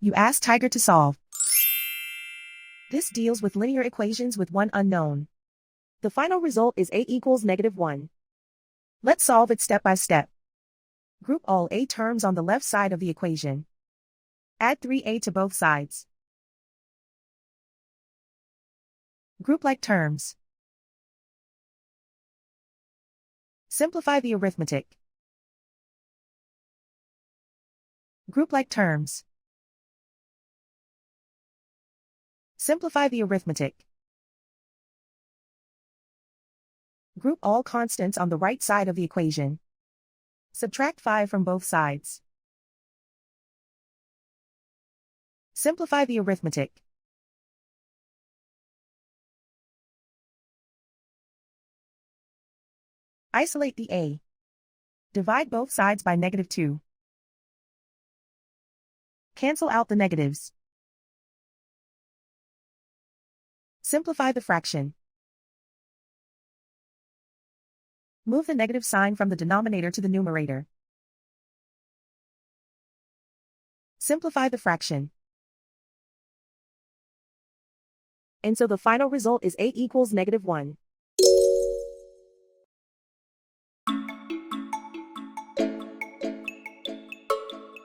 You ask Tiger to solve. This deals with linear equations with one unknown. The final result is a equals -1. Let's solve it step by step. Group all a terms on the left side of the equation. Add 3a to both sides. Group like terms. Simplify the arithmetic. Group like terms. Simplify the arithmetic. Group all constants on the right side of the equation. Subtract 5 from both sides. Simplify the arithmetic. Isolate the a. Divide both sides by -2. Cancel out the negatives. Simplify the fraction. Move the negative sign from the denominator to the numerator. Simplify the fraction. And so the final result is a equals -1.